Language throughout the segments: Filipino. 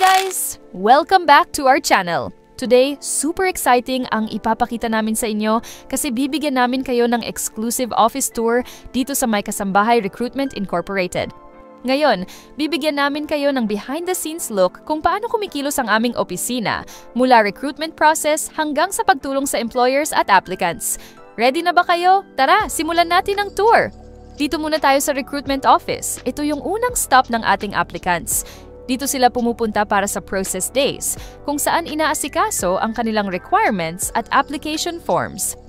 guys! Welcome back to our channel. Today, super exciting ang ipapakita namin sa inyo kasi bibigyan namin kayo ng exclusive office tour dito sa May Kasambahay Recruitment Incorporated. Ngayon, bibigyan namin kayo ng behind-the-scenes look kung paano kumikilos ang aming opisina mula recruitment process hanggang sa pagtulong sa employers at applicants. Ready na ba kayo? Tara, simulan natin ang tour! Dito muna tayo sa recruitment office. Ito yung unang stop ng ating applicants. Dito sila pumupunta para sa process days, kung saan inaasikaso ang kanilang requirements at application forms.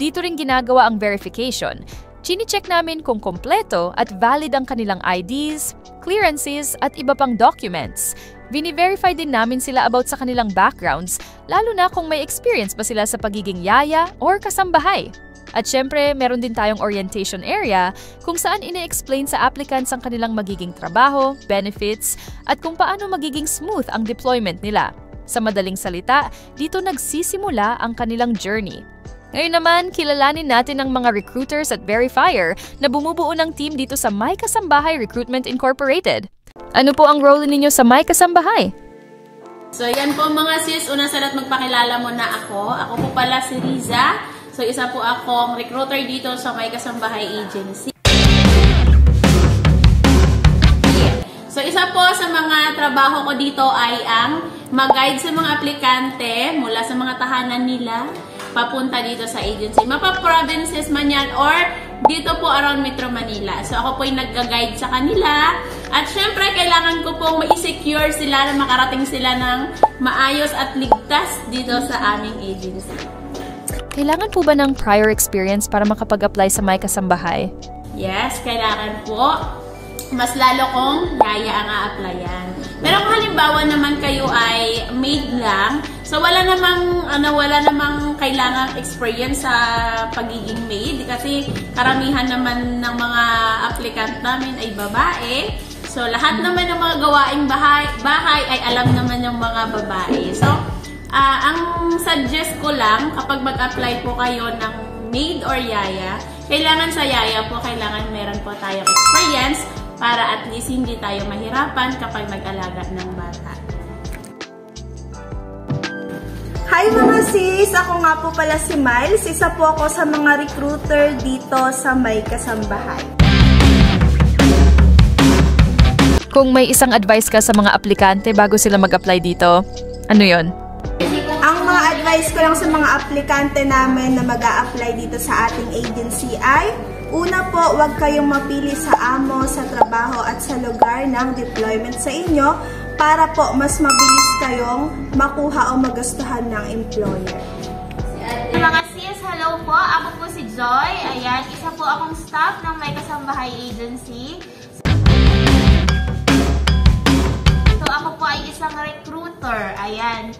Dito rin ginagawa ang verification. Chine-check namin kung kompleto at valid ang kanilang IDs, clearances at iba pang documents. Vini-verify din namin sila about sa kanilang backgrounds, lalo na kung may experience ba sila sa pagiging yaya or kasambahay. At syempre, meron din tayong orientation area kung saan ine-explain sa applicants ang kanilang magiging trabaho, benefits, at kung paano magiging smooth ang deployment nila. Sa madaling salita, dito nagsisimula ang kanilang journey. Ngayon naman, kilalanin natin ang mga recruiters at verifier na bumubuo ng team dito sa May Kasambahay Recruitment Incorporated. Ano po ang role ninyo sa May Kasambahay? So yan po mga sis, una sa lahat magpakilala mo na ako. Ako po pala si Riza. So, isa po akong recruiter dito sa May Kasambahay Agency. So, isa po sa mga trabaho ko dito ay ang mag-guide sa mga aplikante mula sa mga tahanan nila papunta dito sa agency. Mapa-provinces man yan or dito po around Metro Manila. So, ako po yung nag-guide sa kanila. At syempre, kailangan ko pong ma-secure sila na makarating sila ng maayos at ligtas dito sa aming agency. Kailangan po ba ng prior experience para makapag-apply sa May Kasambahay? Yes, kailangan po. Mas lalo kung yaya ang a-applyan. Pero kung halimbawa naman kayo ay maid lang, so wala namang kailangang experience sa pagiging maid kasi karamihan naman ng mga applicant namin ay babae. So lahat naman ng mga gawaing bahay ay alam naman ng mga babae. So ang suggest ko lang, kapag mag-apply po kayo ng maid or yaya, kailangan sa yaya po, kailangan meron po tayong experience para at least hindi tayo mahirapan kapag mag-alaga ng bata. Hi mga sis! Ako nga po pala si Miles. Isa po ako sa mga recruiter dito sa May Kasambahay. Kung may isang advice ka sa mga aplikante bago sila mag-apply dito, ano yon? Ang mga advice ko lang sa mga aplikante namin na mag-a-apply dito sa ating agency ay, una po, huwag kayong mapili sa amo, sa trabaho at sa lugar ng deployment sa inyo para po mas mabilis kayong makuha o magustuhan ng employer. Mga sis, hello po. Ako po si Joy. Ayan, isa po akong staff ng May Kasambahay Agency. So, ako po ay isang recruiter. Ayan.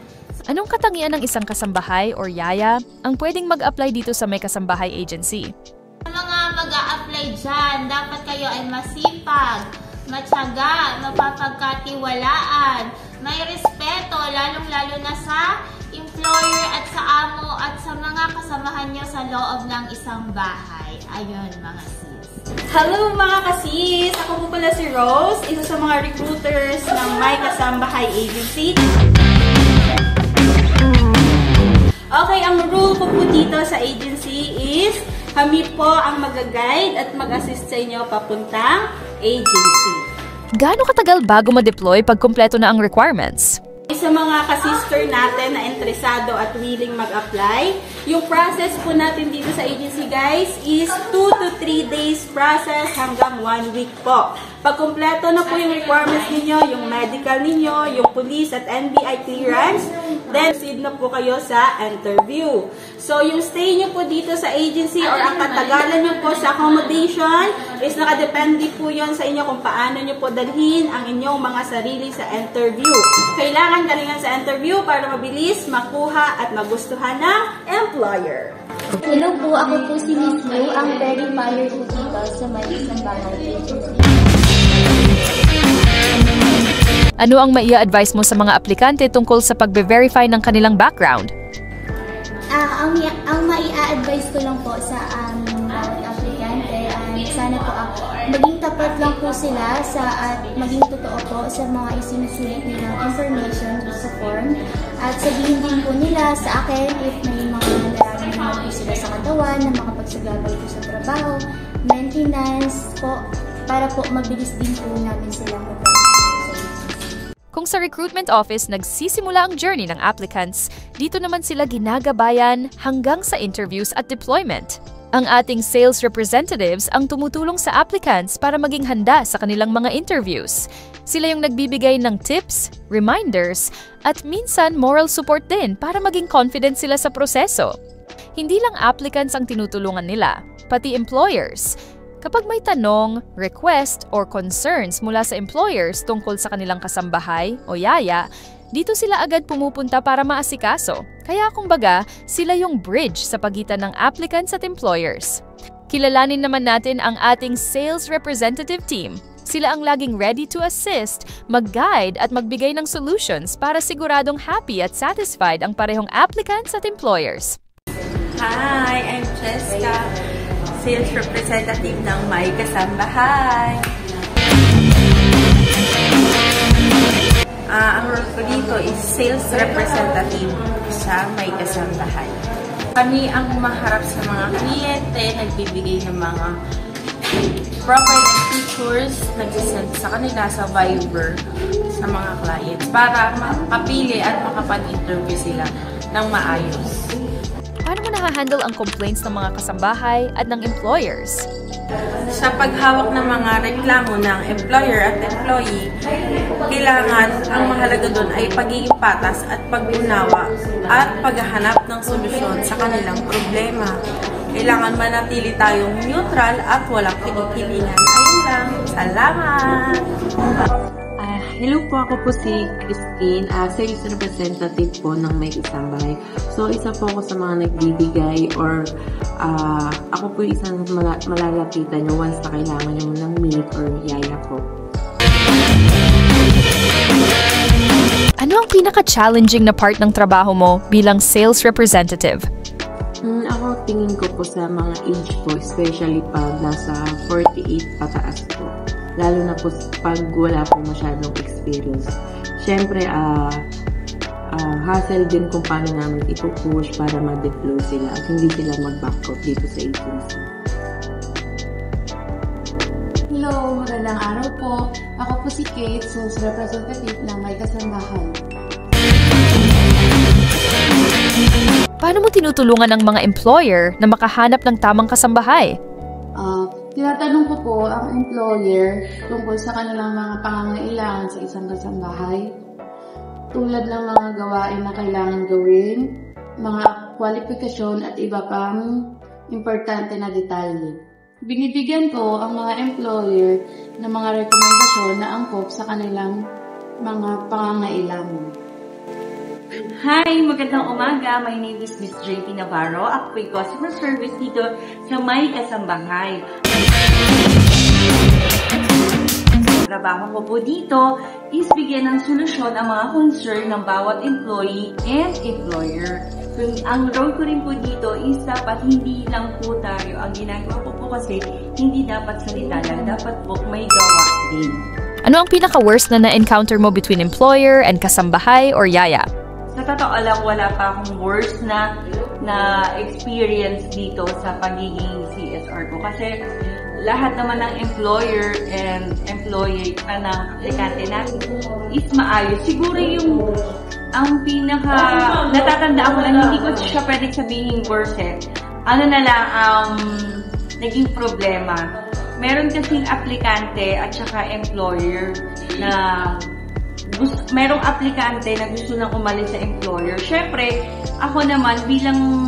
Anong katangian ng isang kasambahay or yaya ang pwedeng mag-apply dito sa May Kasambahay Agency? Sa mga mag-a-apply dyan, dapat kayo ay masipag, matyaga, mapapagkatiwalaan, may respeto, lalong-lalo na sa employer at sa amo at sa mga kasamahan nyo sa loob ng isang bahay. Ayun, mga sis. Hello mga kasis! Ako po pala si Rose, isa sa mga recruiters ng May Kasambahay Agency. Okay, ang rule ko po dito sa agency is kami po ang mag-guide at mag-assist sa inyo papuntang agency. Gaano katagal bago ma-deploy pag kumpleto na ang requirements? Sa mga kasister natin na interesado at willing mag-apply, yung process po natin dito sa agency guys is 2 to 3 days process hanggang 1 week po. Pag kumpleto na po yung requirements ninyo, yung medical ninyo, yung police at NBI clearance, then proceed na po kayo sa interview. So, yung stay nyo po dito sa agency or ang katagalan nyo po sa accommodation is nakadepende po yon sa inyo kung paano nyo po dalhin ang inyong mga sarili sa interview. Kailangan galingan sa interview para mabilis makuha at magustuhan ng employer. Hello po, ako po si Miss Lu, ang verifier po dito sa May Kasambahay Agency. Ano ang maia-advise mo sa mga aplikante tungkol sa pagbe-verify ng kanilang background? Ang maia-advise ko lang po sa bawat aplikante ay sana po maging tapat lang po sila at maging totoo po sa mga isinusulit nilang information sa form. At sabihin din po nila sa akin if may mga nararamdaman po sila sa katawan na makapagsagabal po sa trabaho, maintenance po, para po mabilis din po namin silang mag-process. Kung sa recruitment office nagsisimula ang journey ng applicants, dito naman sila ginagabayan hanggang sa interviews at deployment. Ang ating sales representatives ang tumutulong sa applicants para maging handa sa kanilang mga interviews. Sila yung nagbibigay ng tips, reminders, at minsan moral support din para maging confident sila sa proseso. Hindi lang applicants ang tinutulungan nila, pati employers. Kapag may tanong, request, or concerns mula sa employers tungkol sa kanilang kasambahay o yaya, dito sila agad pumupunta para maasikaso. Kaya kumbaga, sila yung bridge sa pagitan ng applicants at employers. Kilalanin naman natin ang ating sales representative team. Sila ang laging ready to assist, mag-guide at magbigay ng solutions para siguradong happy at satisfied ang parehong applicants at employers. Hi, I'm Jessica, sales representative ng May Kasambahay. Ang role ko dito is sales representative sa May Kasambahay. Kami ang maharap sa mga kliyente, nagbibigay ng mga profile and pictures, nagsisend sa kanila sa Viber sa mga clients para makapili at makapag-interview sila ng maayos. Paano mo nahahandle ang complaints ng mga kasambahay at ng employers? Sa paghawak ng mga reklamo ng employer at employee, kailangan ang mahalaga doon ay pagiging patas at pag-unawa at paghahanap ng solusyon sa kanilang problema. Kailangan manatili tayong neutral at walang kinikilingan. Ayun lang. Salamat! Hello po, ako po si Christine, sales representative po ng May Kasambahay. So, isa po ako sa mga nagbibigay or ako po isang malalapitan nyo once na kailangan nyo ng meet or yaya po. Ano ang pinaka-challenging na part ng trabaho mo bilang sales representative? Ako tingin ko po sa mga age po, especially pag nasa 48 pataas po. Lalo na po pag wala po masyadong experience. Siyempre, hassle din kung paano namin ipupush para ma-deploy sila at hindi sila mag-back out dito sa agency. Hello, magandang araw po. Ako po si Kate, sales representative ng May Kasambahay. Paano mo tinutulungan ang mga employer na makahanap ng tamang kasambahay? Tinatanong ko po ang employer tungkol sa kanilang mga pangangailangan sa isang kasambahay, tulad ng mga gawain na kailangan gawin, mga kwalifikasyon at iba pang importante na detalye. Binibigyan ko ang mga employer ng mga rekomendasyon na angkop sa kanilang mga pangangailangan. Hi! Magandang umaga! My name is Miss JP Navarro. Ako po'y customer service dito sa May Kasambahay. Trabaho ko po dito is bigyan ng solusyon ang mga concern ng bawat employee and employer. Ang role ko rin po dito is dapat hindi lang po tayo ang ginagawa ko po kasi hindi dapat salita lang, dapat po may gawa din. Ano ang pinaka-worst na na-encounter mo between employer and kasambahay or yaya? Sa totoo lang, wala pa akong worst na experience dito sa pagiging CSR ko. Kasi lahat naman ng employer and employee ng aplikante natin is maayos. Siguro yung ang natatandaan ko lang, hindi ko siya pwedeng sabihin worst eh. Ano na lang naging problema. Meron kasing aplikante at saka employer na merong aplikante na gusto nang umalis sa employer. Siyempre, ako naman bilang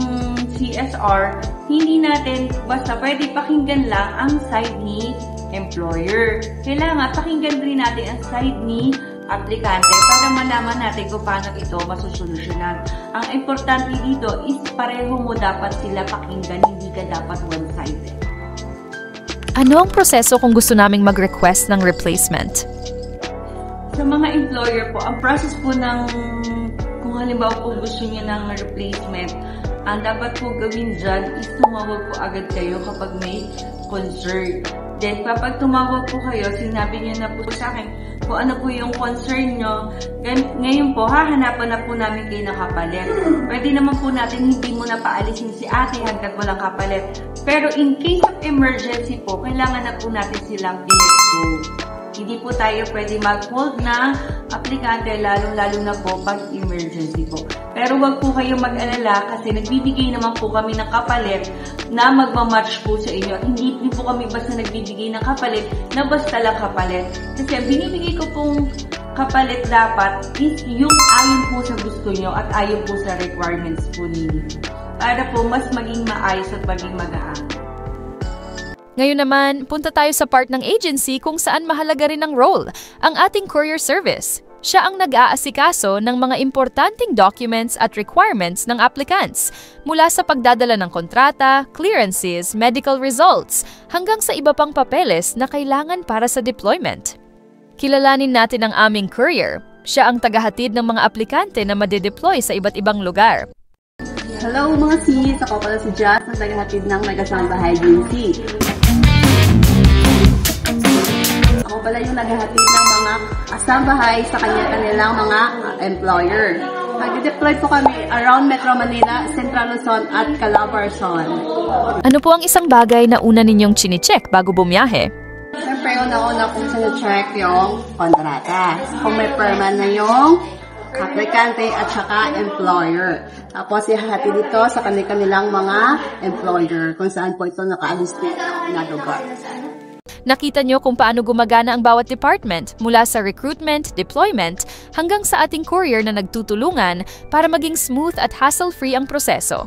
CSR, hindi natin basta pwede pakinggan lang ang side ni employer. Kailangan pakinggan rin natin ang side ni aplikante para malaman natin kung paano ito masusolusyonan. Ang importante dito is pareho mo dapat sila pakinggan, hindi ka dapat one-sided. Ano ang proseso kung gusto naming mag-request ng replacement? Sa mga employer po, ang process po ng kung kung halimbawa po gusto niyo ng replacement, ang dapat po gawin dyan is tumawag po agad kayo kapag may concern. Then, kapag tumawag po kayo, sinabi niyo na po sa akin kung ano po yung concern nyo. Ngayon po, hahanapan na po namin kayo ng kapalit. Pwede naman po natin hindi mo na paalisin si ate hanggat walang kapalit. Pero in case of emergency po, kailangan na po natin silang i-let go. Hindi po tayo pwede mag-hold na aplikante, lalong-lalo na po pag emergency po. Pero wag po kayo mag-alala kasi nagbibigay naman po kami ng kapalit na magmamatch po sa inyo. At hindi po kami basta nagbibigay ng kapalit na basta lang kapalit. Kasi ang binibigay ko pong kapalit dapat is yung ayon po sa gusto nyo at ayon po sa requirements po ninyo. Para po mas maging maayos at maging magaan. Ngayon naman, punta tayo sa part ng agency kung saan mahalaga rin ang role, ang ating courier service. Siya ang nag-aasikaso ng mga importanteng documents at requirements ng applicants, mula sa pagdadala ng kontrata, clearances, medical results, hanggang sa iba pang papeles na kailangan para sa deployment. Kilalanin natin ang aming courier. Siya ang tagahatid ng mga aplikante na madedeploy sa iba't ibang lugar. Hello mga sis! Ako pala si Jazz, ang tagahatid ng May Kasambahay Agency. Ako pala yung naghahatid ng mga kasambahay sa kanilang mga employer. Mag-deploy po kami around Metro Manila, Central Luzon at Calabarzon. Ano po ang isang bagay na una ninyong chine-check bago bumiyahe? Siyempre, una-una kung sino-check yung kontrata. Kung may perman na yung aplikante at saka employer. Tapos ihahati dito sa kanilang mga employer kung saan po ito nakaalis na lugar. Nakita nyo kung paano gumagana ang bawat department mula sa recruitment, deployment, hanggang sa ating courier na nagtutulungan para maging smooth at hassle-free ang proseso.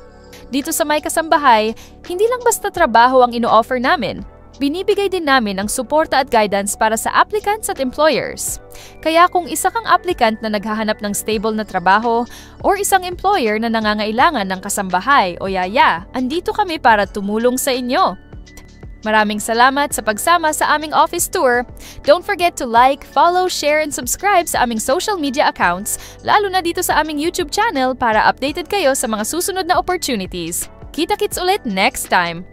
Dito sa May Kasambahay, hindi lang basta trabaho ang ino-offer namin. Binibigay din namin ang suporta at guidance para sa applicants at employers. Kaya kung isa kang applicant na naghahanap ng stable na trabaho or isang employer na nangangailangan ng kasambahay o yaya, andito kami para tumulong sa inyo. Maraming salamat sa pagsama sa aming office tour. Don't forget to like, follow, share, and subscribe sa aming social media accounts, lalo na dito sa aming YouTube channel para updated kayo sa mga susunod na opportunities. Kita-kits ulit next time!